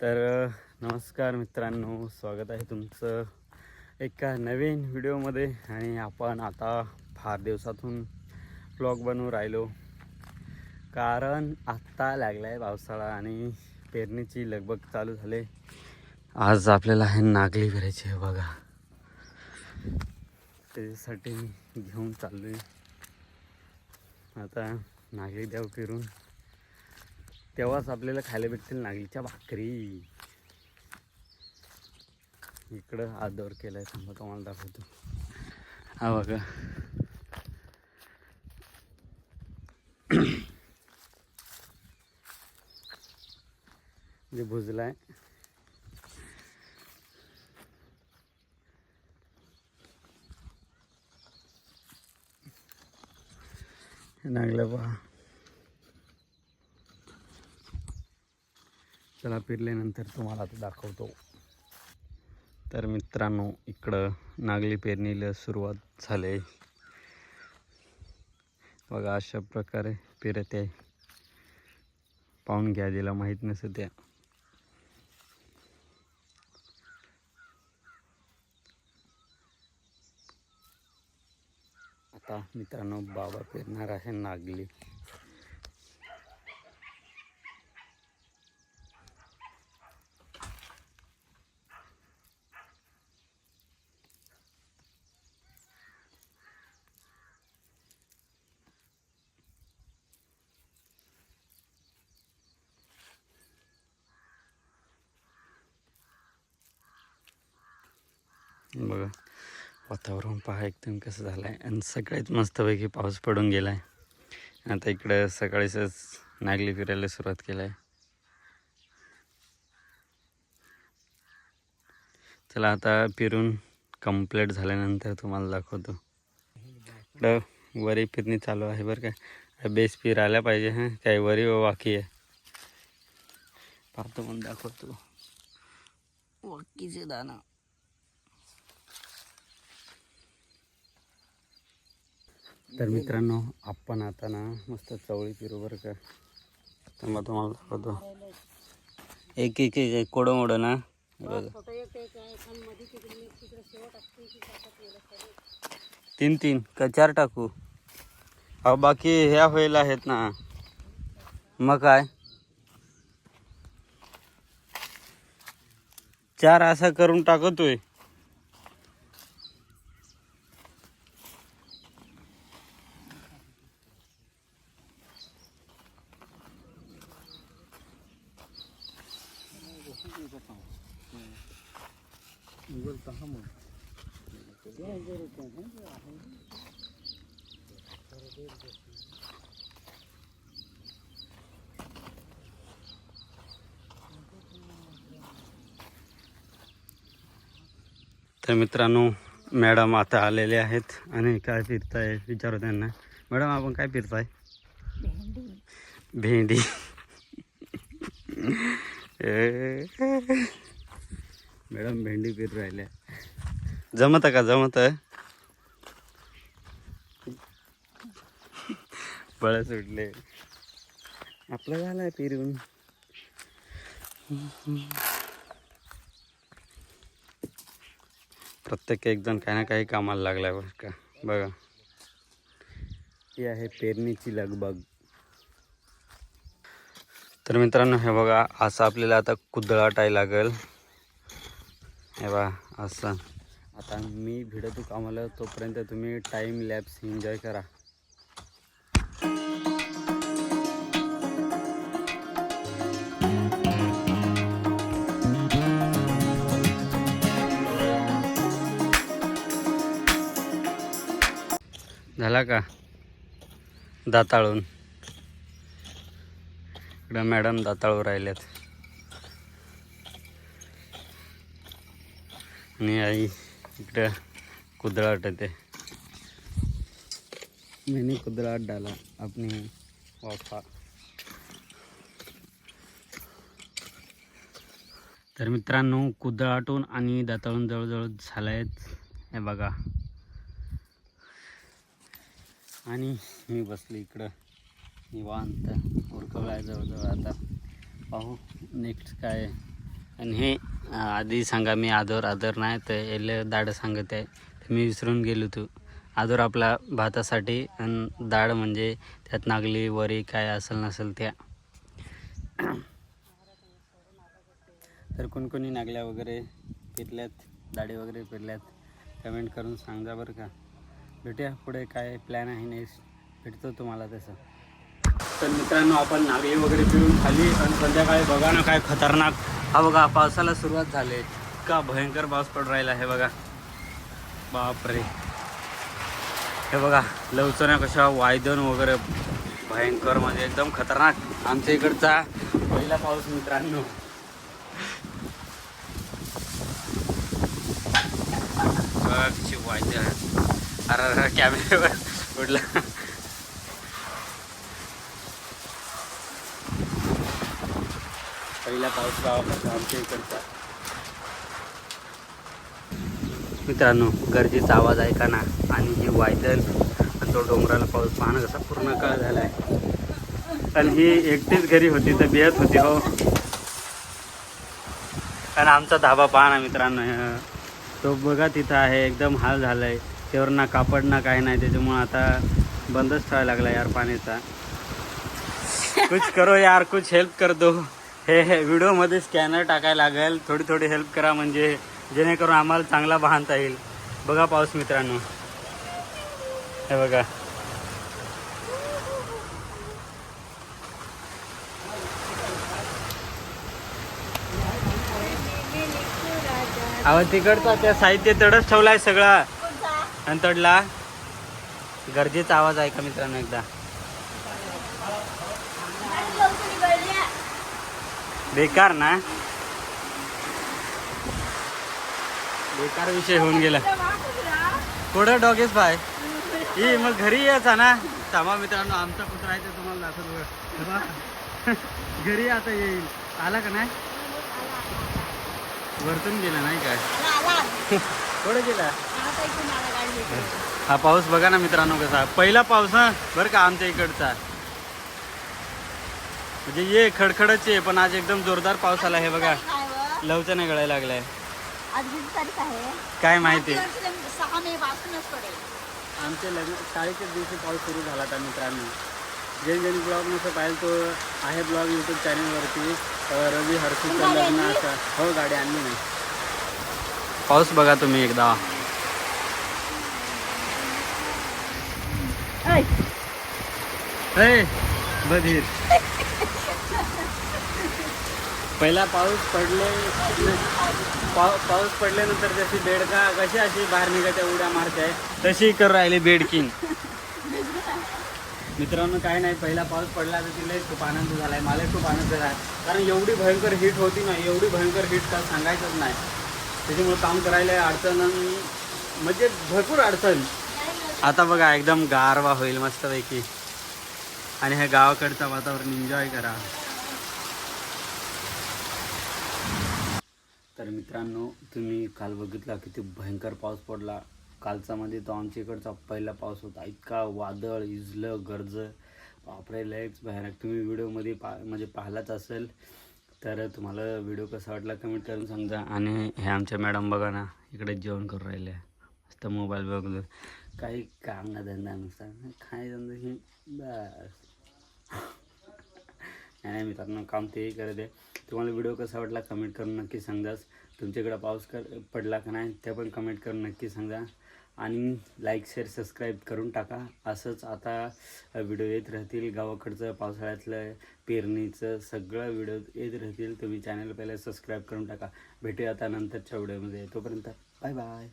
तर नमस्कार मित्रांनो, स्वागत आहे तुमचं एका नवीन व्हिडिओमध्ये. आणि आपण आता फार दिवसातून व्लॉग बनवून राहिलो, कारण आत्ता लागला आहे पावसाळा आणि पेरणीची लगबग चालू झाली. आज आपल्याला हे नागली करायची आहे बघा, त्याच्यासाठी मी घेऊन चाललो आहे. आता नागली द्याव फिरून, तेव्हाच आपल्याला खायला भेटतील नागलीच्या भाकरी. इकडं आदर केलाय, थांबा तुम्हाला दाखवतो. हा बघा, जे भुजलाय नागल्या पहा. चला पेरल्यानंतर तुम्हाला आता दाखवतो. तर मित्रांनो, इकडं नागली पेरणीला सुरुवात झाली. बघा अशा प्रकारे पेरत आहे. पाहून घ्या, ज्याला माहीत नसेल त्या. आता मित्रांनो, बाबा पेरणार आहे नागली. बघा वातावरण पहा एकदम कसं झालं आहे. आणि सगळ्यात मस्तपैकी पाऊस पडून गेला आहे. आता इकडं सकाळीच नागली फिरायला सुरुवात केली आहे. चला आता फिरून कंप्लीट झाल्यानंतर तुम्हाला दाखवतो. इकडं वरी फिरणी चालू आहे बरं का. बेस फिरायला पाहिजे. हां, काही वरी वाकी आहे, पाहतो पण दाखवतो. वाकीचे दाना. तर मित्रांनो, आपण आता ना मस्त चवळी फिरू बरं का. तर मग तुम्हाला दाखवतो. एक एक एक कोडं मोडं ना. तीन तीन का चार टाकू? अहो बाकी ह्या व्हायला आहेत ना. मग काय, चार असा करून टाकतोय. तर मित्रांनो, मॅडम आता आलेले आहेत आणि काय फिरताय विचारू त्यांना. मॅडम, आपण काय फिरताय? भेंडी. मॅडम भेंडी फिर राहिल्या. जमत का? जमत बळ सुटले. आपलं झालंय फिरून. प्रत्येक एक जण काही ना काही कामाला लागलाय बरं का. बघा, ही आहे पेरणीची लगबग. तर मित्रांनो, हे बघा, असं आपल्याला आता कुदळाटाय लागेल. हे बघा असं. आता मी भिडतो कामाला, तोपर्यंत तुम्ही टाईम लॅप्स एन्जॉय करा. झाला का दाताळून? इकडं मॅडम दाताळू राहिल्यात आणि आई इकडं कुदळाट येते. मैंने कुदळाट डाला अपनी वाफा. तर मित्रांनो, कुदळाटून आणि दाताळून जवळजवळ झालं आहेत, हे बघा. आणि मी बसलो इकडं निवांत. उरकवला आहे जवळजवळ. आता पाहू नेक्स्ट काय. आणि हे आधी सांगा मी आदर नाही तर याला दाड सांगत आहे. मी विसरून गेलो तू. आदर आपला भातासाठी आणि दाड म्हणजे त्यात नागली वरी काय असेल नसेल त्या. तर कोणी नागल्या वगैरे पेरल्यात, दाढी वगैरे पेरल्यात, कमेंट करून सांगा बरं का. भेटूया पुढे काय प्लॅन आहे नाही भेटतो तुम्हाला तसं. तर मित्रांनो आपण नागली वगैरे पिळून खाली आणि संध्याकाळी बघा ना काय खतरनाक. हा बघा पावसाला सुरुवात झाली. इतका भयंकर पाऊस पड राहिला हे बघा. बापरे हे बघा लवचण्या कशा वायदन वगैरे भयंकर म्हणजे एकदम खतरनाक. आमच्या इकडचा पहिला पाऊस मित्रांनो. कशी वायद अरे कॅमेऱ्यावर उडला. पहिला पाऊस गावाकडचा आमच्या इकडचा. मित्रांनो गरजेचा आवाज ऐका ना. आणि ही वायदन आणि तो डोंगराला पाऊस पाहणं कसा पूर्ण काळ झाला आहे. आणि ही एकटीच घरी होती तर बियत होती हो. आणि आमचा धाबा पहा ना मित्रांनो. तो बघा तिथं आहे एकदम हाल झाला आहे. त्यावर ना कापड ना काही नाही. त्याच्यामुळं आता बंदच ठेवायला लागला यार पाण्याचा. कुछ करो यार, कुछ हेल्प कर दो. हे व्हिडिओमध्ये स्कॅनर टाकायला लागेल. थोडी हेल्प करा म्हणजे जेणेकरून आम्हाला चांगला बांधता येईल. बघा पाऊस मित्रांनो हे बघा. अहो तिकडचा त्या साहित्य तडच ठेवलाय सगळा. आणि तडला गरजेचा आवाज ऐका मित्रांनो एकदा. बेकार ना, बेकार विषय होऊन गेला. पुढं डॉगेस बाय ही मग घरी यायचा ना. थांबा मित्रांनो आमचा कुत्रा आहे ते तुम्हाला दाखवतो. घरी आता येईल. आला का नाही? वरतून गेला नाही काय? पुढे गेला. हा पाऊस बघा ना मित्रांनो कसा. पहिला पाऊस हा बरं का आमच्या इकडचा. म्हणजे ये खडखडच आहे पण आज एकदम जोरदार पाऊस आला. हे बघा लवचने गळायला लागलाय. काय माहिती. आमच्या लग्न शाळेच्याच दिवशी पाऊस सुरू झाला होता मित्रांनो. ज्यांनी ब्लॉग नसं पाहिलं तो आहे ब्लॉग यूट्यूब चॅनलवरती. रवी हर्षूचं लग्न असं. हो गाडी आणली नाही. पाऊस बघा तुम्ही एकदा. बधीर पहिला पाऊस पडल्यानंतर जशी बेडका कशी अशी बाहेर निघायच्या उड्या मारते तशी करू राहिली बेडकीन. मित्रांनो काय नाही पहिला पाऊस पडला तर तिला खूप आनंद झालाय. मला खूप आनंद झाला कारण एवढी भयंकर हीट होती ना. एवढी भयंकर हीट का सांगायचंच नाही. त्याच्यामुळे काम करायला अडचण म्हणजे भरपूर अडचण. आता बघा एकदम गारवा होईल मस्तपैकी. आणि हे गावाकडचं वातावरण एन्जॉय करा. तर मित्रांनो तुम्ही काल बघितला किती भयंकर पाऊस पडला. कालचा मध्ये तो आमच्या इकडचा पहिला पाऊस होता. इतका वादळ इजलं गरज बापरे लयच भयानक. तुम्ही व्हिडिओमध्ये म्हणजे पाहिलाच असेल. तर तुम्हाला व्हिडिओ कसा वाटला कमेंट करून सांगा. आणि हे आमच्या मॅडम बघा ना इकडे जेवण करून राहिले. मस्त मोबाईल बघलो. काही काम ना धंदा नुसता काय धंदा हे बस. नाही मित्रांनो काम तेही करत आहे. तुम्हाला व्हिडिओ कसा वाटला कमेंट करून नक्की सांगाच. तुमच्याकडे पाऊस पडला का नाही ते पण कमेंट करून नक्की सांगा. आणि लाईक शेअर सबस्क्राईब करून टाका. असंच आता व्हिडिओ येत राहतील. गावाकडचं पावसाळ्यातलं पेरणीचं सगळं व्हिडिओ येत राहतील. तुम्ही चॅनल पहिला सबस्क्राईब करून टाका. भेटूया आता नंतरच्या व्हिडिओमध्ये. तोपर्यंत बाय बाय.